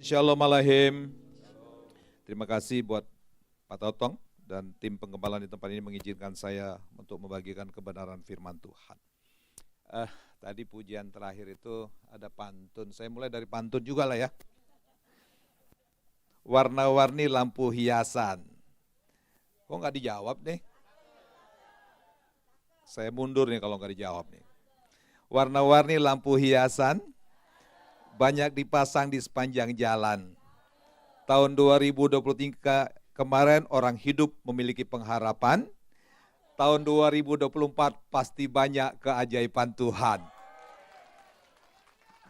Shalom Alaikum. Terima kasih buat Pak Totong dan tim pengembalaan di tempat ini mengizinkan saya untuk membagikan kebenaran firman Tuhan. Tadi pujian terakhir itu ada pantun. Saya mulai dari pantun juga lah ya. Warna-warni lampu hiasan. Kok nggak dijawab nih? Saya mundur nih kalau nggak dijawab nih. Warna-warni lampu hiasan banyak dipasang di sepanjang jalan. Tahun 2023 kemarin orang hidup memiliki pengharapan. Tahun 2024 pasti banyak keajaiban Tuhan.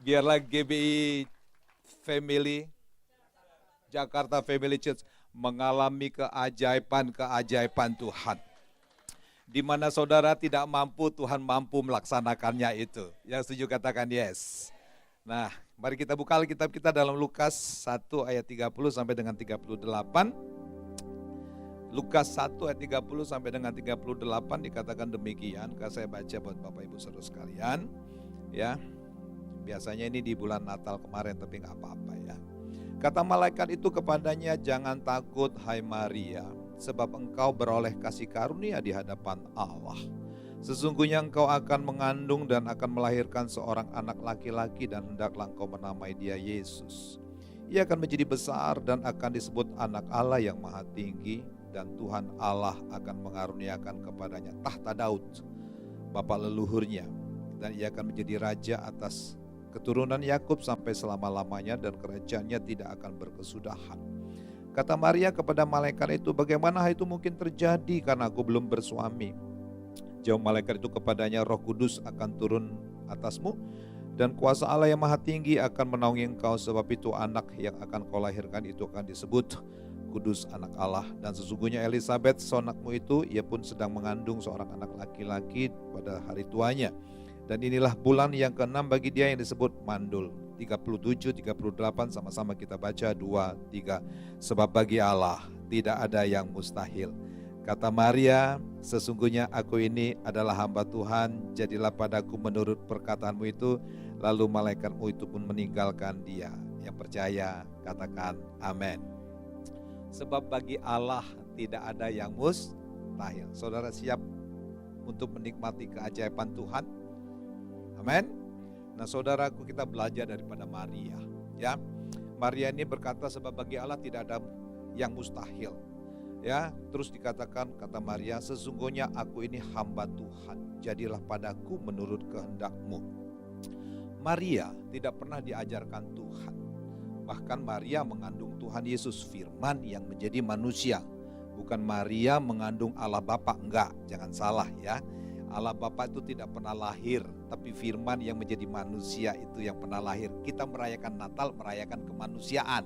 Biarlah GBI Family, Jakarta Family Church mengalami keajaiban Tuhan. Di mana saudara tidak mampu, Tuhan mampu melaksanakannya itu. Yang setuju katakan yes. Nah, mari kita buka Alkitab kita dalam Lukas 1 ayat 30 sampai dengan 38. Lukas 1 ayat 30 sampai dengan 38 dikatakan demikian. Saya baca buat Bapak Ibu Saudara sekalian. Ya, biasanya ini di bulan Natal kemarin tapi nggak apa-apa ya. Kata malaikat itu kepadanya, jangan takut hai Maria, sebab engkau beroleh kasih karunia di hadapan Allah. Sesungguhnya engkau akan mengandung dan akan melahirkan seorang anak laki-laki dan hendaklah engkau menamai dia Yesus. Ia akan menjadi besar dan akan disebut anak Allah yang maha tinggi, dan Tuhan Allah akan mengaruniakan kepadanya tahta Daud, bapa leluhurnya, dan ia akan menjadi raja atas keturunan Yakub sampai selama-lamanya, dan kerajaannya tidak akan berkesudahan. Kata Maria kepada malaikat itu, bagaimana hal itu mungkin terjadi karena aku belum bersuami? Jawab malaikat itu kepadanya, Roh Kudus akan turun atasmu dan kuasa Allah yang maha tinggi akan menaungi engkau, sebab itu anak yang akan kau lahirkan itu akan disebut Kudus anak Allah. Dan sesungguhnya Elisabet sonakmu itu, ia pun sedang mengandung seorang anak laki-laki pada hari tuanya. Dan inilah bulan yang ke-6 bagi dia yang disebut mandul. 37, 38 sama-sama kita baca 2, 3. Sebab bagi Allah tidak ada yang mustahil. Kata Maria, sesungguhnya aku ini adalah hamba Tuhan, jadilah padaku menurut perkataanmu itu. Lalu malaikatmu itu pun meninggalkan dia. Yang percaya katakan amin. Sebab bagi Allah tidak ada yang mustahil. Saudara siap untuk menikmati keajaiban Tuhan? Amin. Nah saudaraku, kita belajar daripada Maria. Ya, Maria ini berkata sebab bagi Allah tidak ada yang mustahil. Ya, terus dikatakan kata Maria, sesungguhnya aku ini hamba Tuhan, jadilah padaku menurut kehendakmu. Maria tidak pernah diajarkan Tuhan. Bahkan Maria mengandung Tuhan Yesus, firman yang menjadi manusia. Bukan Maria mengandung Allah Bapa, enggak, jangan salah ya. Allah Bapa itu tidak pernah lahir, tapi firman yang menjadi manusia itu yang pernah lahir. Kita merayakan Natal, merayakan kemanusiaan.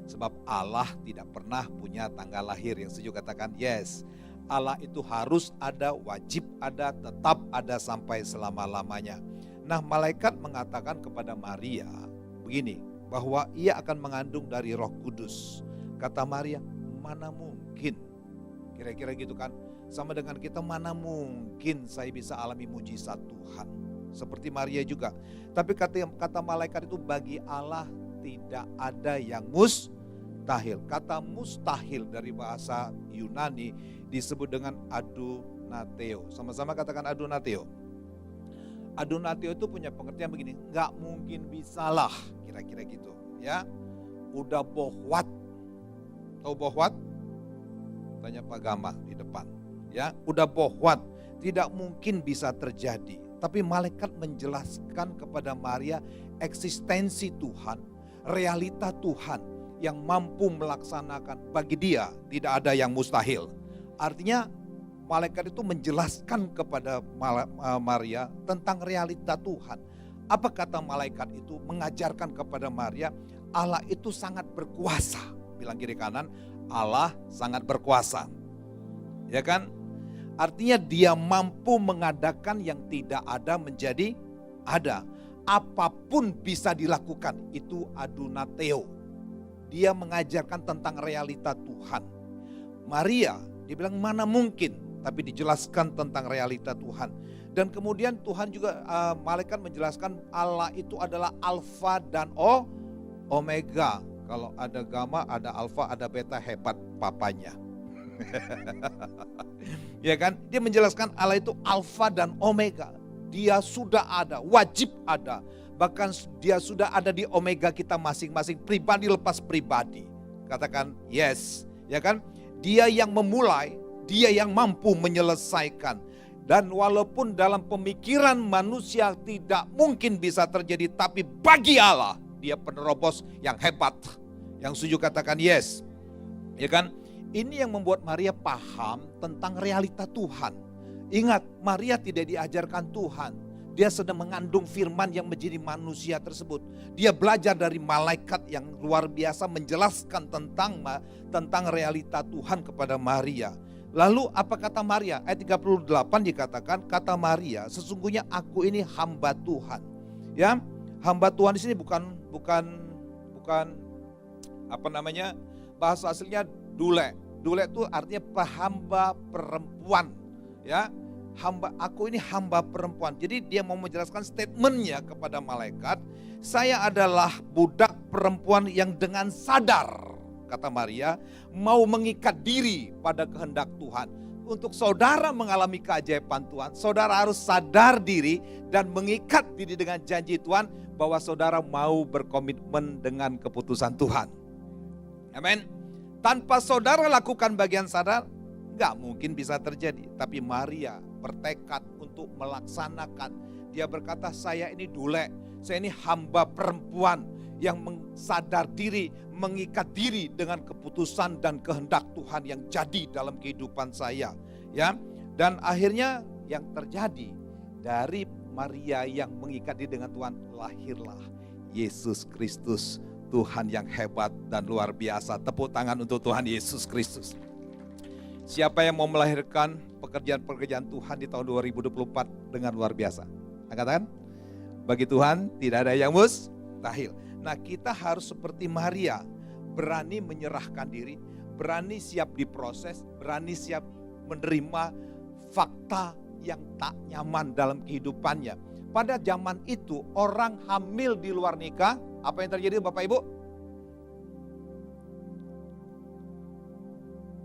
Sebab Allah tidak pernah punya tanggal lahir. Yang setuju katakan yes. Allah itu harus ada, wajib ada, tetap ada sampai selama-lamanya. Nah, malaikat mengatakan kepada Maria begini, bahwa ia akan mengandung dari Roh Kudus. Kata Maria, mana mungkin? Kira-kira gitu kan. Sama dengan kita, mana mungkin saya bisa alami mujizat Tuhan. Seperti Maria juga. Tapi kata malaikat itu, bagi Allah tidak ada yang mustahil. Kata mustahil dari bahasa Yunani disebut dengan adunateo. Sama-sama katakan adunateo. Adunateo itu punya pengertian begini, nggak mungkin bisalah, kira-kira gitu ya. Udah bohwat. Tahu bohwat? Tanya Pak Gama di depan. Ya, udah bohwat, tidak mungkin bisa terjadi. Tapi malaikat menjelaskan kepada Maria eksistensi Tuhan, realita Tuhan yang mampu melaksanakan. Bagi dia tidak ada yang mustahil. Artinya malaikat itu menjelaskan kepada Maria tentang realita Tuhan. Apa kata malaikat itu? Mengajarkan kepada Maria, Allah itu sangat berkuasa. Bilang kiri kanan, Allah sangat berkuasa. Ya kan? Artinya dia mampu mengadakan yang tidak ada menjadi ada. Apapun bisa dilakukan, itu adunateo. Dia mengajarkan tentang realita Tuhan. Maria, dia bilang mana mungkin, tapi dijelaskan tentang realita Tuhan. Dan kemudian Tuhan juga, malaikat menjelaskan Allah itu adalah Alfa dan Omega. Kalau ada gamma, ada alfa, ada beta, hebat papanya. Ya kan? Dia menjelaskan Allah itu alfa dan omega. Dia sudah ada, wajib ada. Bahkan dia sudah ada di omega kita masing-masing, pribadi lepas pribadi. Katakan yes, ya kan? Dia yang memulai, dia yang mampu menyelesaikan. Dan walaupun dalam pemikiran manusia tidak mungkin bisa terjadi, tapi bagi Allah dia penerobos yang hebat. Yang setuju katakan yes. Ya kan? Ini yang membuat Maria paham tentang realita Tuhan. Ingat, Maria tidak diajarkan Tuhan. Dia sedang mengandung firman yang menjadi manusia tersebut. Dia belajar dari malaikat yang luar biasa menjelaskan tentang realita Tuhan kepada Maria. Lalu apa kata Maria? Ayat 38 dikatakan, kata Maria, sesungguhnya aku ini hamba Tuhan. Ya, hamba Tuhan di sini bukan apa namanya? Bahasa aslinya dule. Dule itu artinya hamba perempuan. Ya, aku ini hamba perempuan. Jadi dia mau menjelaskan statementnya kepada malaikat, saya adalah budak perempuan yang dengan sadar, kata Maria, mau mengikat diri pada kehendak Tuhan. Untuk saudara mengalami keajaiban Tuhan, saudara harus sadar diri dan mengikat diri dengan janji Tuhan bahwa saudara mau berkomitmen dengan keputusan Tuhan. Amin. Tanpa saudara lakukan bagian sadar, gak mungkin bisa terjadi. Tapi Maria bertekad untuk melaksanakan. Dia berkata, saya ini dule, saya ini hamba perempuan yang sadar diri, mengikat diri dengan keputusan dan kehendak Tuhan yang jadi dalam kehidupan saya. Ya, dan akhirnya yang terjadi dari Maria yang mengikat diri dengan Tuhan, lahirlah Yesus Kristus, Tuhan yang hebat dan luar biasa. Tepuk tangan untuk Tuhan Yesus Kristus. Siapa yang mau melahirkan pekerjaan-pekerjaan Tuhan di tahun 2024 dengan luar biasa? Angkat tangan. Bagi Tuhan tidak ada yang mustahil. Nah, kita harus seperti Maria, berani menyerahkan diri, berani siap diproses, berani siap menerima fakta yang tak nyaman dalam kehidupannya. Pada zaman itu orang hamil di luar nikah, apa yang terjadi Bapak Ibu?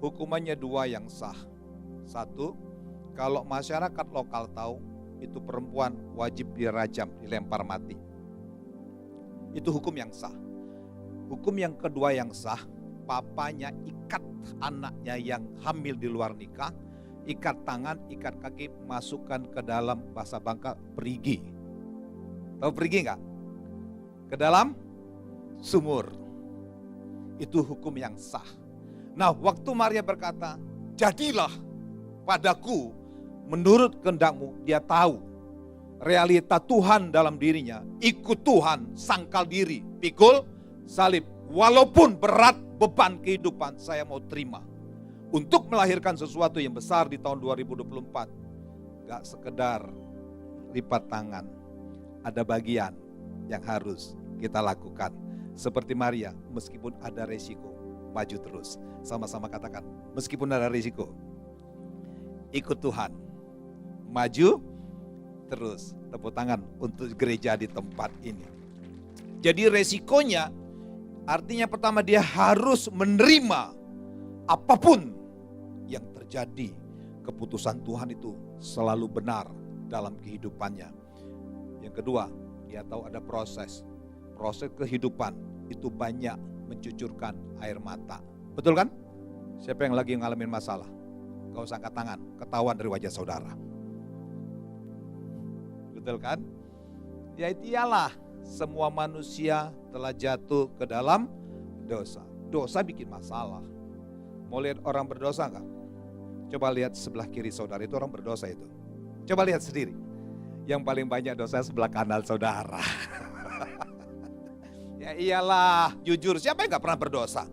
Hukumannya dua yang sah. Satu, kalau masyarakat lokal tahu, itu perempuan wajib dirajam, dilempar mati. Itu hukum yang sah. Hukum yang kedua yang sah, papanya ikat anaknya yang hamil di luar nikah, ikat tangan, ikat kaki, masukkan ke dalam, bahasa Bangka, perigi. Tahu perigi enggak? Ke dalam sumur. Itu hukum yang sah. Nah, waktu Maria berkata, jadilah padaku menurut kehendakmu, dia tahu realita Tuhan dalam dirinya. Ikut Tuhan, sangkal diri, pikul salib. Walaupun berat beban kehidupan, saya mau terima. Untuk melahirkan sesuatu yang besar di tahun 2024. Gak sekedar lipat tangan. Ada bagian yang harus kita lakukan. Seperti Maria, meskipun ada resiko, maju terus. Sama-sama katakan, meskipun ada risiko, ikut Tuhan, maju terus. Tepuk tangan untuk gereja di tempat ini. Jadi resikonya, artinya pertama dia harus menerima apapun yang terjadi. Keputusan Tuhan itu selalu benar dalam kehidupannya. Yang kedua, dia tahu ada proses. Proses kehidupan itu banyak mencucurkan air mata. Betul kan? Siapa yang lagi ngalamin masalah? Gak usah angkat tangan, ketahuan dari wajah saudara. Betul kan? Ya iyalah, semua manusia telah jatuh ke dalam dosa. Dosa bikin masalah. Mau lihat orang berdosa enggak? Coba lihat sebelah kiri saudara, itu orang berdosa itu. Coba lihat sendiri. Yang paling banyak dosa sebelah kanan saudara. Ya iyalah, jujur, siapa yang gak pernah berdosa?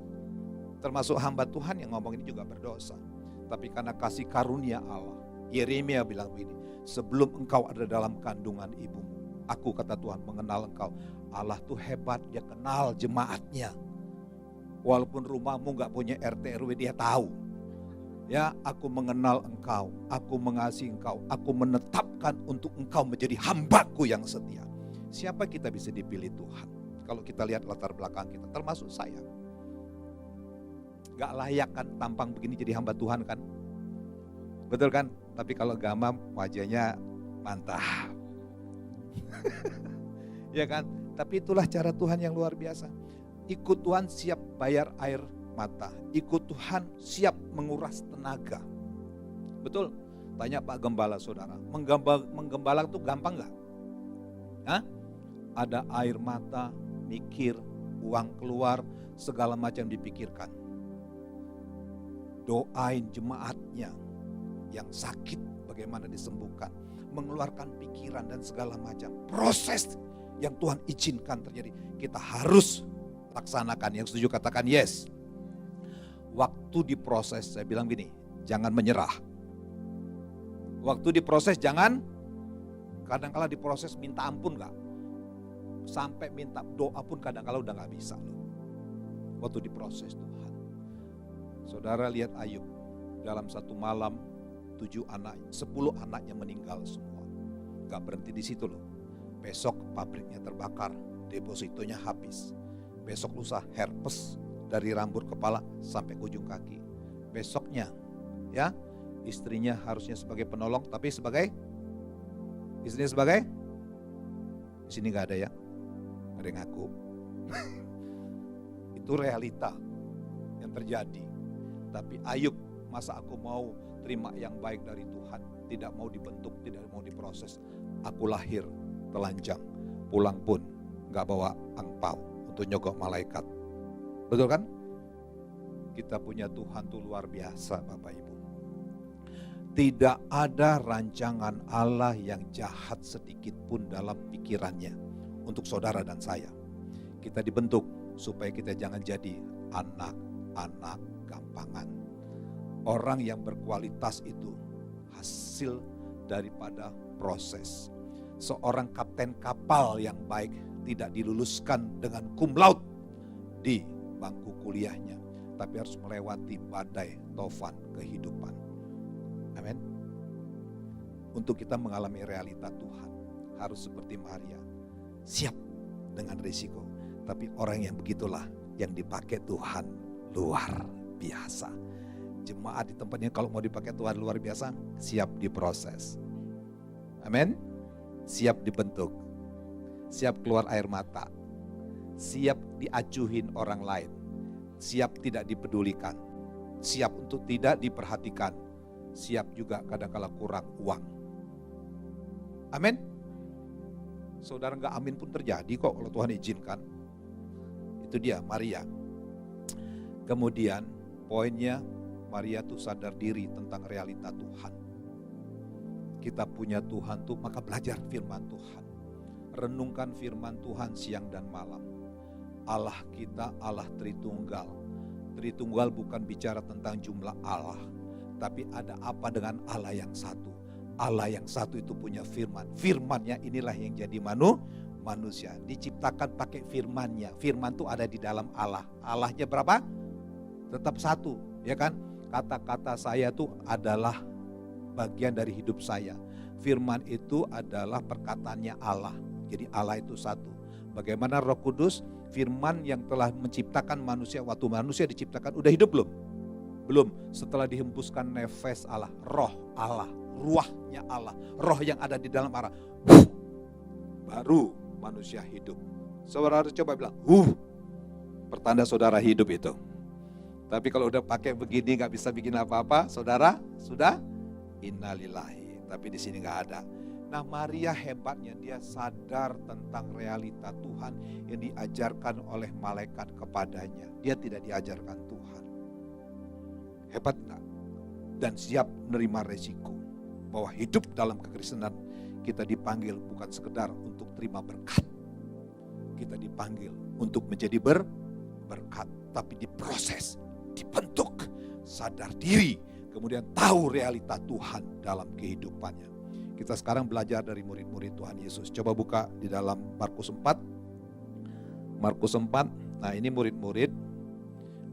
Termasuk hamba Tuhan yang ngomong ini juga berdosa. Tapi karena kasih karunia Allah, Yeremia bilang begini, sebelum engkau ada dalam kandungan ibumu, aku, kata Tuhan, mengenal engkau. Allah tuh hebat, dia kenal jemaatnya. Walaupun rumahmu gak punya RT RW, dia tahu. Ya, aku mengenal engkau, aku mengasihi engkau, aku menetapkan untuk engkau menjadi hambaku yang setia. Siapa kita bisa dipilih Tuhan? kalau kita lihat latar belakang kita, termasuk saya. Gak layak kan tampang begini jadi hamba Tuhan kan? Betul kan? Tapi kalau Gama wajahnya mantap. Ya kan? Tapi itulah cara Tuhan yang luar biasa. Ikut Tuhan siap bayar air mata. Ikut Tuhan siap menguras tenaga. Betul? Tanya Pak Gembala saudara. Menggembala itu gampang gak? Hah? Ada air mata, mikir, uang keluar, segala macam dipikirkan. Doain jemaatnya yang sakit bagaimana disembuhkan. Mengeluarkan pikiran dan segala macam. Proses yang Tuhan izinkan terjadi. Kita harus laksanakan. Yang setuju katakan yes. Waktu diproses, saya bilang gini, jangan menyerah. Waktu diproses jangan, kadang-kala diproses minta ampun gak? Sampai minta doa pun kadang-kala udah gak bisa loh. Waktu diproses Tuhan. Saudara lihat Ayub, dalam satu malam 10 anaknya meninggal semua. Gak berhenti di situ loh. Besok pabriknya terbakar, depositonya habis. Besok lusa herpes dari rambut kepala sampai ke ujung kaki. Besoknya ya, istrinya harusnya sebagai penolong, tapi istrinya sebagai, di sini gak ada ya, ada yang ngaku. Itu realita yang terjadi. Tapi Ayub, masa aku mau terima yang baik dari Tuhan, tidak mau dibentuk, tidak mau diproses. Aku lahir telanjang, pulang pun gak bawa angpau untuk nyogok malaikat. Betul kan? Kita punya Tuhan tuh luar biasa Bapak Ibu. Tidak ada rancangan Allah yang jahat sedikit pun dalam pikirannya untuk saudara dan saya. Kita dibentuk supaya kita jangan jadi anak-anak gampangan. Orang yang berkualitas itu hasil daripada proses. Seorang kapten kapal yang baik tidak diluluskan dengan cum laude di bangku kuliahnya, tapi harus melewati badai tofan kehidupan. Amin. Untuk kita mengalami realita Tuhan harus seperti Maria, siap dengan risiko. Tapi orang yang begitulah yang dipakai Tuhan luar biasa. Jemaat di tempatnya kalau mau dipakai Tuhan luar biasa, siap diproses. Amin. Siap dibentuk, siap keluar air mata, siap diacuhin orang lain, siap tidak dipedulikan, siap untuk tidak diperhatikan, siap juga kadang-kala kurang uang. Amin. Saudara enggak amin pun terjadi kok kalau Tuhan izinkan. Itu dia Maria. Kemudian poinnya, Maria tuh sadar diri tentang realita Tuhan. Kita punya Tuhan tuh, maka belajar firman Tuhan. Renungkan firman Tuhan siang dan malam. Allah kita Allah Tritunggal. Tritunggal bukan bicara tentang jumlah Allah, tapi ada apa dengan Allah yang satu. Allah yang satu itu punya firman. Firmannya inilah yang jadi manusia. Diciptakan pakai firmannya. Firman itu ada di dalam Allah. Allahnya berapa? Tetap satu, ya kan? Kata-kata saya itu adalah bagian dari hidup saya. Firman itu adalah perkataannya Allah. Jadi Allah itu satu. Bagaimana Roh Kudus, firman yang telah menciptakan manusia, waktu manusia diciptakan udah hidup belum? Belum. Setelah dihembuskan nefas Allah, roh Allah, ruahnya Allah, roh yang ada di dalam Allah, baru manusia hidup. Saudara coba bilang, pertanda saudara hidup itu. Tapi kalau udah pakai begini gak bisa bikin apa-apa, saudara sudah innalillahi. Tapi di sini gak ada. Nah Maria hebatnya, dia sadar tentang realita Tuhan yang diajarkan oleh malaikat kepadanya. Dia tidak diajarkan Tuhan. Hebat gak? Dan siap menerima resiko. Bahwa hidup dalam kekristenan kita dipanggil bukan sekedar untuk terima berkat. Kita dipanggil untuk menjadi berkat. Tapi diproses, dibentuk, sadar diri. Kemudian tahu realita Tuhan dalam kehidupannya. Kita sekarang belajar dari murid-murid Tuhan Yesus. Coba buka di dalam Markus 4. Markus 4, nah ini murid-murid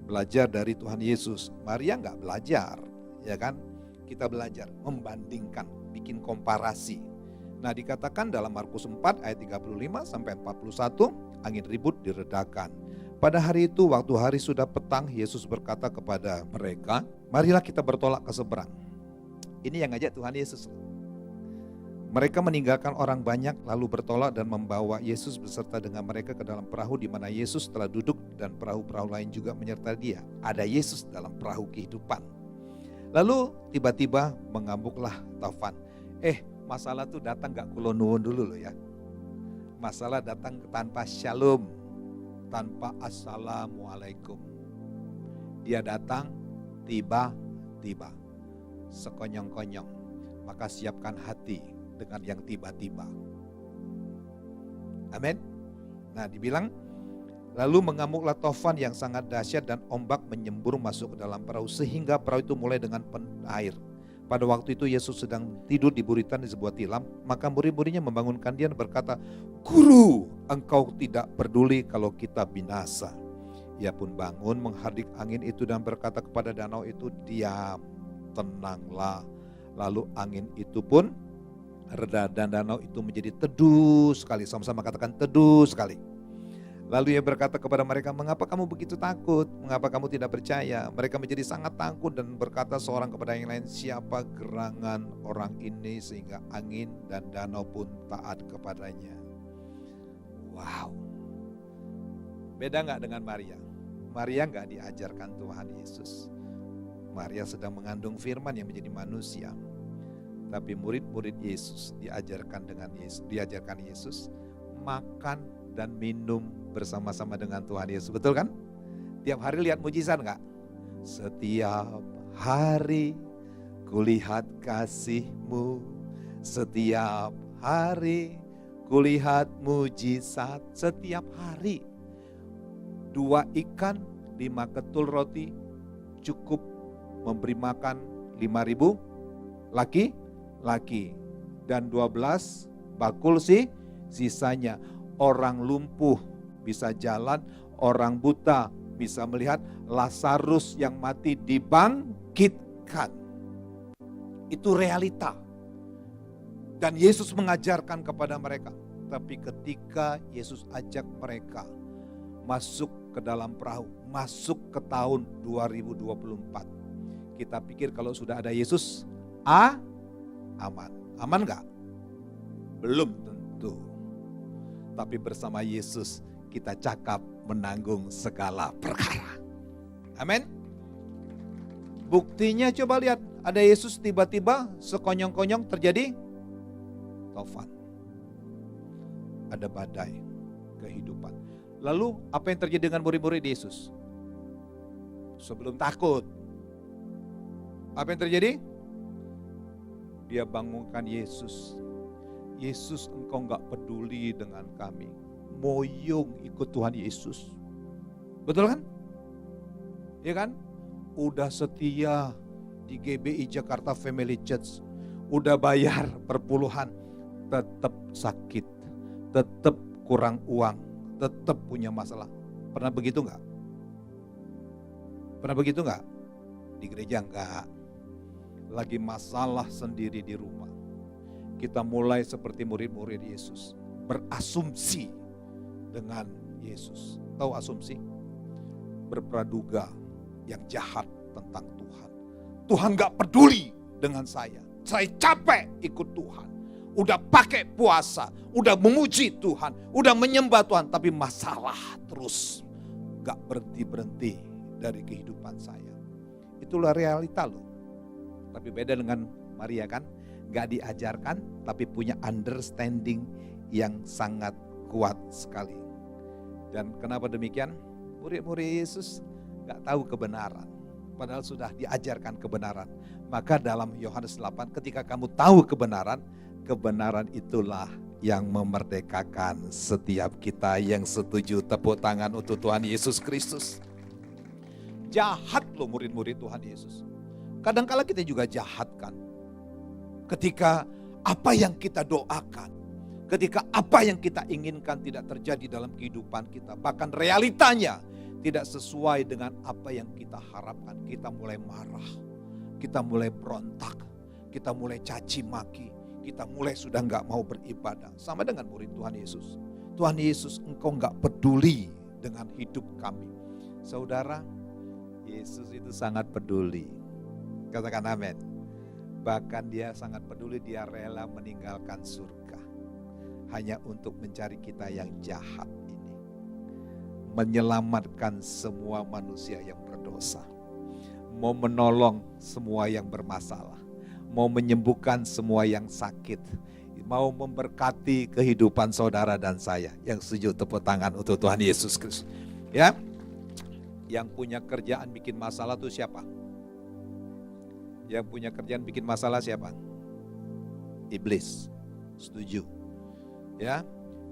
belajar dari Tuhan Yesus. Maria enggak belajar, ya kan? Kita belajar, membandingkan, bikin komparasi. Nah dikatakan dalam Markus 4 ayat 35 sampai 41, angin ribut diredakan. Pada hari itu, waktu hari sudah petang, Yesus berkata kepada mereka, marilah kita bertolak ke seberang. Ini yang ngajak Tuhan Yesus. Mereka meninggalkan orang banyak lalu bertolak dan membawa Yesus beserta dengan mereka ke dalam perahu di mana Yesus telah duduk dan perahu-perahu lain juga menyertai dia. Ada Yesus dalam perahu kehidupan. Lalu tiba-tiba mengamuklah taufan. Masalah tuh datang gak kulo nuwun dulu loh ya. Masalah datang tanpa shalom, tanpa assalamualaikum. Dia datang tiba-tiba, sekonyong-konyong. Maka siapkan hati dengan yang tiba-tiba. Amin. Nah, dibilang, lalu mengamuklah taufan yang sangat dahsyat dan ombak menyembur masuk ke dalam perahu sehingga perahu itu mulai dengan air. Pada waktu itu Yesus sedang tidur di buritan di sebuah tilam, maka murid-muridnya membangunkan dia dan berkata, Guru, engkau tidak peduli kalau kita binasa. Ia pun bangun menghardik angin itu dan berkata kepada danau itu, diam, tenanglah. Lalu angin itu pun reda dan danau itu menjadi teduh sekali. Sama-sama katakan teduh sekali. Lalu ia berkata kepada mereka, mengapa kamu begitu takut? Mengapa kamu tidak percaya? Mereka menjadi sangat takut dan berkata seorang kepada yang lain, siapa gerangan orang ini sehingga angin dan danau pun taat kepadanya. Wow. Beda gak dengan Maria? Maria gak diajarkan Tuhan Yesus. Maria sedang mengandung firman yang menjadi manusia. Tapi murid-murid Yesus diajarkan Yesus makan dan minum bersama-sama dengan Tuhan Yesus. Betul kan? Tiap hari lihat mujizat enggak? Setiap hari kulihat kasih-Mu. Setiap hari kulihat mujizat. Setiap hari 2 ikan, 5 ketul roti cukup memberi makan 5.000 laki-laki. Dan 12 bakul sisanya. Orang lumpuh bisa jalan, orang buta bisa melihat, Lazarus yang mati dibangkitkan. Itu realita. Dan Yesus mengajarkan kepada mereka. Tapi ketika Yesus ajak mereka masuk ke dalam perahu, masuk ke tahun 2024. Kita pikir kalau sudah ada Yesus, aman. Aman enggak? Belum tentu. Tapi bersama Yesus kita cakap menanggung segala perkara. Amin. Buktinya coba lihat, ada Yesus tiba-tiba sekonyong-konyong terjadi taufan. Ada badai kehidupan. Lalu apa yang terjadi dengan murid-murid Yesus? Sebelum takut, apa yang terjadi? Dia bangunkan Yesus. Yesus, engkau gak peduli dengan kami. Moyong ikut Tuhan Yesus. Betul kan? Iya kan? Udah setia di GBI Jakarta Family Church. Udah bayar perpuluhan. Tetap sakit. Tetap kurang uang. Tetap punya masalah. Pernah begitu gak? Pernah begitu gak? Di gereja enggak. Lagi masalah sendiri di rumah. Kita mulai seperti murid-murid Yesus, berasumsi dengan Yesus. Tahu asumsi? Berpraduga yang jahat tentang Tuhan. Tuhan gak peduli dengan saya. Saya capek ikut Tuhan. Udah pakai puasa, udah memuji Tuhan, udah menyembah Tuhan, tapi masalah terus gak berhenti-berhenti dari kehidupan saya. Itulah realita loh. Tapi beda dengan Maria kan? Gak diajarkan tapi punya understanding yang sangat kuat sekali. Dan kenapa demikian? Murid-murid Yesus gak tahu kebenaran. Padahal sudah diajarkan kebenaran. Maka dalam Yohanes 8 ketika kamu tahu kebenaran, kebenaran itulah yang memerdekakan setiap kita yang setuju. Tepuk tangan untuk Tuhan Yesus Kristus. Jahat loh murid-murid Tuhan Yesus. Kadang-kala kita juga jahat kan. Ketika apa yang kita doakan, ketika apa yang kita inginkan tidak terjadi dalam kehidupan kita, bahkan realitanya tidak sesuai dengan apa yang kita harapkan, kita mulai marah, kita mulai berontak, kita mulai caci maki, kita mulai sudah nggak mau beribadah. Sama dengan murid Tuhan Yesus. Tuhan Yesus, Engkau enggak peduli dengan hidup kami. Saudara, Yesus itu sangat peduli. Katakan amin. Bahkan dia sangat peduli, dia rela meninggalkan surga hanya untuk mencari kita yang jahat ini. Menyelamatkan semua manusia yang berdosa. Mau menolong semua yang bermasalah. Mau menyembuhkan semua yang sakit. Mau memberkati kehidupan saudara dan saya. Yang setuju tepuk tangan untuk Tuhan Yesus Kristus. Ya, yang punya kerjaan bikin masalah itu siapa? Yang punya kerjaan bikin masalah siapa? Iblis. Setuju. Ya,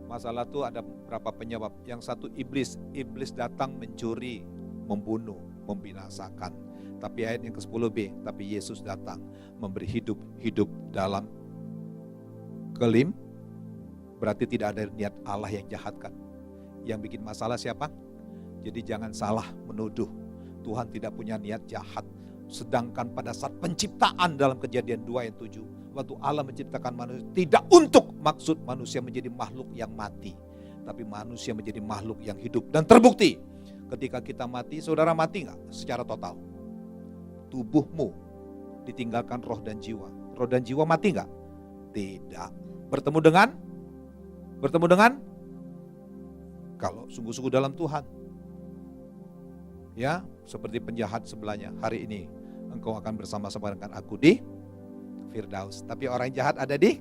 masalah itu ada berapa penyebab. Yang satu iblis. Iblis datang mencuri, membunuh, membinasakan. Tapi ayat yang ke-10b, tapi Yesus datang memberi hidup dalam kelim. Berarti tidak ada niat Allah yang jahat kan. Yang bikin masalah siapa? Jadi jangan salah menuduh Tuhan tidak punya niat jahat. Sedangkan pada saat penciptaan dalam Kejadian 2 ayat 7, waktu Allah menciptakan manusia, tidak untuk maksud manusia menjadi makhluk yang mati, tapi manusia menjadi makhluk yang hidup. Dan terbukti ketika kita mati, saudara mati gak secara total? Tubuhmu ditinggalkan roh dan jiwa. Roh dan jiwa mati gak? Tidak. Bertemu dengan kalau sungguh-sungguh dalam Tuhan. Ya, seperti penjahat sebelahnya. Hari ini engkau akan bersama-sama dengan aku di Firdaus. Tapi orang jahat ada di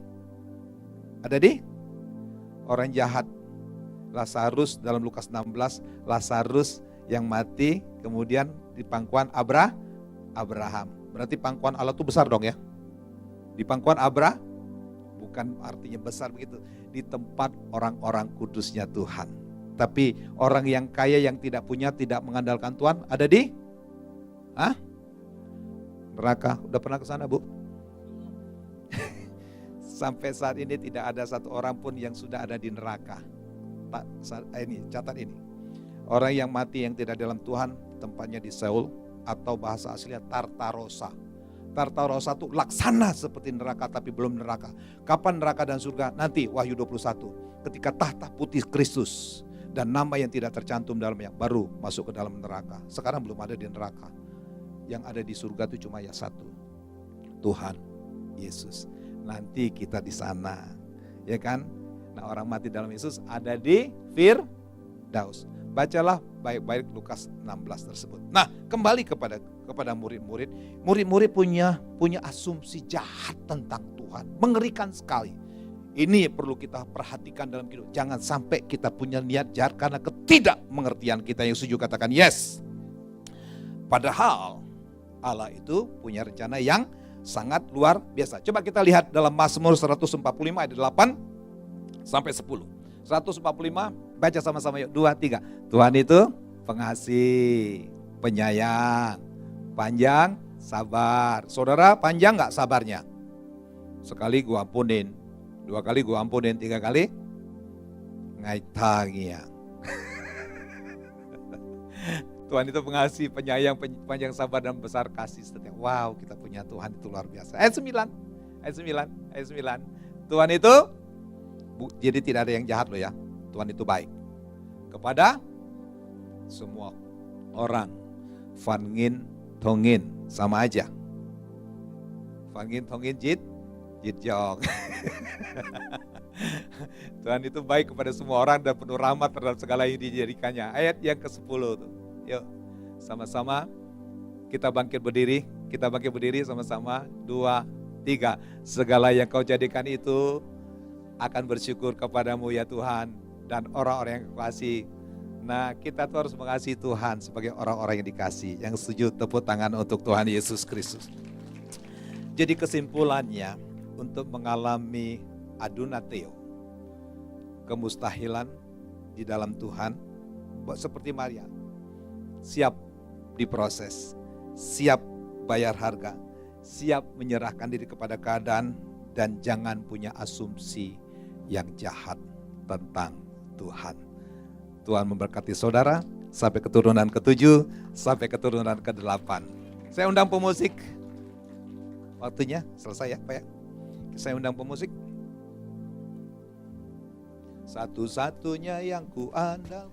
orang jahat. Lazarus dalam Lukas 16, Lazarus yang mati kemudian di pangkuan Abraham. Berarti pangkuan Allah itu besar dong ya. Di pangkuan bukan artinya besar begitu. Di tempat orang-orang kudusnya Tuhan. Tapi orang yang kaya yang tidak punya, tidak mengandalkan Tuhan ada di neraka. Udah pernah ke sana, Bu? Sampai saat ini tidak ada satu orang pun yang sudah ada di neraka. Catat ini. Orang yang mati yang tidak dalam Tuhan, tempatnya di Seoul atau bahasa aslinya Tartarosa. Tartarosa itu laksana seperti neraka tapi belum neraka. Kapan neraka dan surga? Nanti Wahyu 21. Ketika tahta putih Kristus dan nama yang tidak tercantum dalamnya baru masuk ke dalam neraka. Sekarang belum ada di neraka. Yang ada di surga itu cuma ya satu. Tuhan Yesus. Nanti kita di sana. Ya kan? Nah, orang mati dalam Yesus ada di Firdaus. Bacalah baik-baik Lukas 16 tersebut. Nah, kembali kepada murid-murid. Murid-murid punya asumsi jahat tentang Tuhan. Mengerikan sekali. Ini perlu kita perhatikan dalam hidup. Jangan sampai kita punya niat jahat karena ketidakmengertian kita. Yang setuju katakan yes. Padahal Allah itu punya rencana yang sangat luar biasa. Coba kita lihat dalam Mazmur 145 ayat 8 sampai 10. 145 baca sama-sama yuk. 2, 3. Tuhan itu pengasih, penyayang, panjang, sabar. Saudara panjang gak sabarnya? Sekali gua ampunin. 2 kali gua ampunin, 3 kali ngaitangia. Tuhan itu pengasih, penyayang, panjang sabar dan besar kasih setia. Wow, kita punya Tuhan itu luar biasa. Ayat 9. Tuhan itu jadi tidak ada yang jahat loh ya. Tuhan itu baik kepada semua orang. Fangin tongin sama aja. Fangin tongin jit jok. Tuhan itu baik kepada semua orang dan penuh rahmat terhadap segala yang dijadikannya. Ayat yang ke-10 tuh. Yuk, sama-sama kita bangkit berdiri. Kita bangkit berdiri sama-sama. 2, 3. Segala yang kau jadikan itu akan bersyukur kepadamu ya Tuhan. Dan orang-orang yang kau kasih. Nah, kita tuh harus mengasihi Tuhan sebagai orang-orang yang dikasih. Yang setuju tepuk tangan untuk Tuhan Yesus Kristus. Jadi kesimpulannya, untuk mengalami adunateo, kemustahilan di dalam Tuhan, seperti Maria, siap diproses, siap bayar harga, siap menyerahkan diri kepada keadaan, dan jangan punya asumsi yang jahat tentang Tuhan. Tuhan memberkati saudara sampai keturunan ke-7, sampai keturunan ke-8. Saya undang pemusik. Waktunya selesai ya Pak ya. Saya undang pemusik. satu-satunya yang ku andalkan.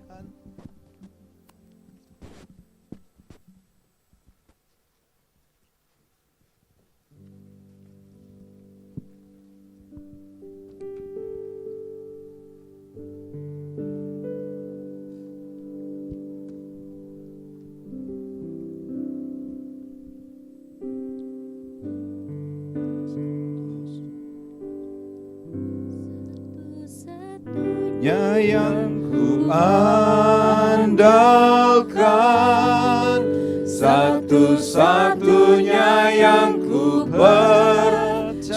Yang ku andalkan, satu-satunya yang ku percaya,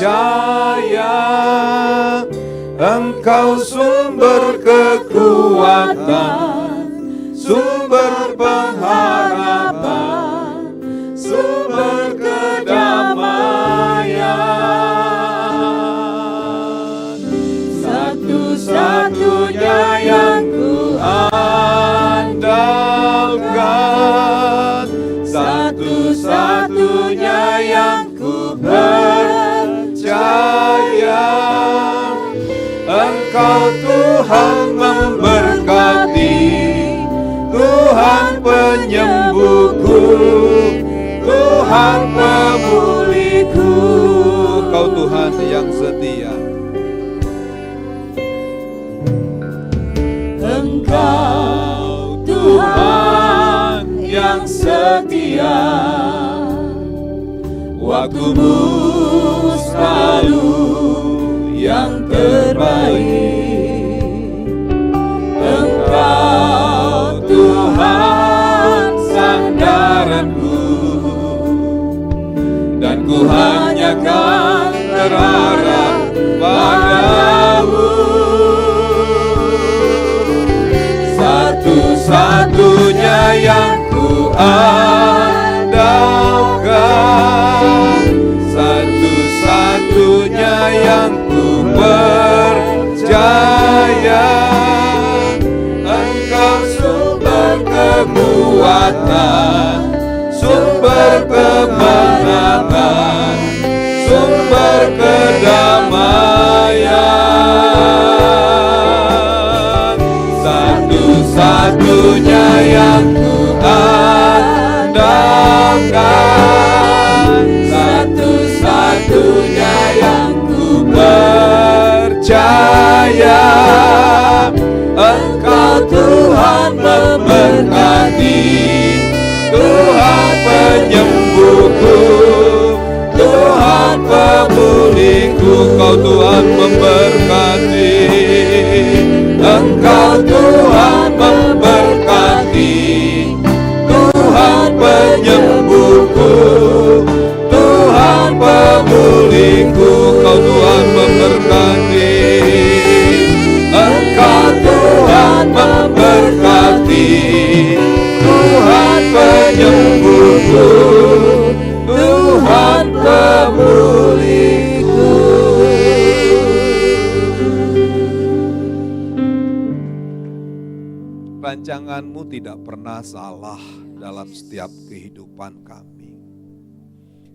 Engkau sumber kekuatan, sumber pengharapan, sumber kedamaian. Satu-satunya yang ku andalkan, satu-satunya yang ku percaya, Engkau Tuhan memberkati, Tuhan penyembuhku, Tuhan pemulihku. Engkau Tuhan yang setia. Engkau Tuhan yang setia, waktumu selalu yang terbaik. Engkau Tuhan sandaranku, dan ku hanya kan berharap padamu. Satu-satunya yang ku andalkan, satu-satunya yang ku percaya, Engkau sumber kekuatan, sumber kemenangan, sumber kedamaian. Satu-satunya yang ku andalkan, satu-satunya yang ku percaya, Engkau Tuhan memberkati, Tuhan penyembuhku, Tuhan pemulihku. Engkau Tuhan memberkati, Engkau Tuhan memberkati, Tuhan penyembuhku, Tuhan pemulihku. Engkau Tuhan memberkati, Engkau Tuhan memberkati, Tuhan penyembuhku, Tuhan pemulihku. Rancanganmu tidak pernah salah dalam setiap kehidupan kami.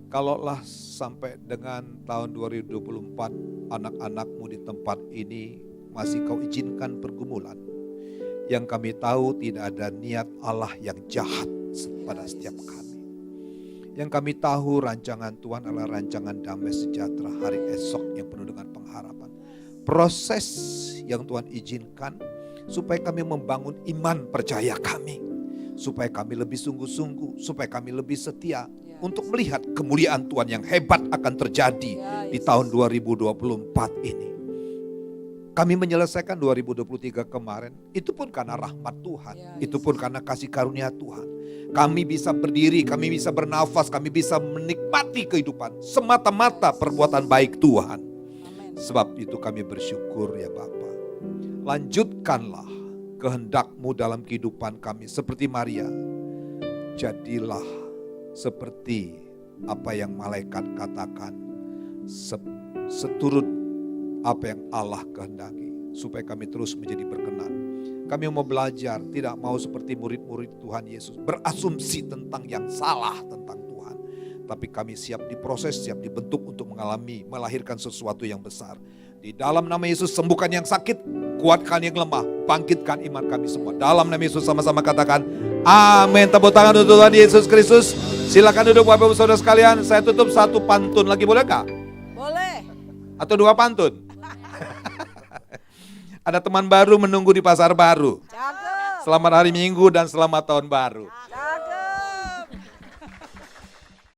Kalaulah sampai dengan tahun 2024 anak-anakmu di tempat ini masih kau izinkan pergumulan, yang kami tahu tidak ada niat Allah yang jahat pada setiap kami. Yang kami tahu rancangan Tuhan adalah rancangan damai sejahtera hari esok yang penuh dengan pengharapan. Proses yang Tuhan izinkan supaya kami membangun iman percaya kami, supaya kami lebih sungguh-sungguh, supaya kami lebih setia untuk melihat kemuliaan Tuhan yang hebat akan terjadi di tahun 2024 ini. Kami menyelesaikan 2023 kemarin, itu pun karena rahmat Tuhan, itu pun karena kasih karunia Tuhan. Kami bisa berdiri, kami bisa bernafas, kami bisa menikmati kehidupan semata-mata perbuatan baik Tuhan. Sebab itu kami bersyukur ya Bapa. Lanjutkanlah kehendak-Mu dalam kehidupan kami seperti Maria. Jadilah seperti apa yang malaikat katakan, seturut apa yang Allah kehendaki, supaya kami terus menjadi berkenan. Kami mau belajar, tidak mau seperti murid-murid Tuhan Yesus berasumsi tentang yang salah tentang Tuhan. Tapi kami siap diproses, siap dibentuk untuk melahirkan sesuatu yang besar. Di dalam nama Yesus sembuhkan yang sakit, kuatkan yang lemah, bangkitkan iman kami semua. Dalam nama Yesus sama-sama katakan amin. Tepuk tangan untuk Tuhan Yesus Kristus. Silakan duduk Bapak Ibu Saudara sekalian. Saya tutup satu pantun lagi, boleh gak? Boleh. Atau dua pantun? Ada teman baru menunggu di pasar baru. Cakep. Selamat hari Minggu dan selamat tahun baru.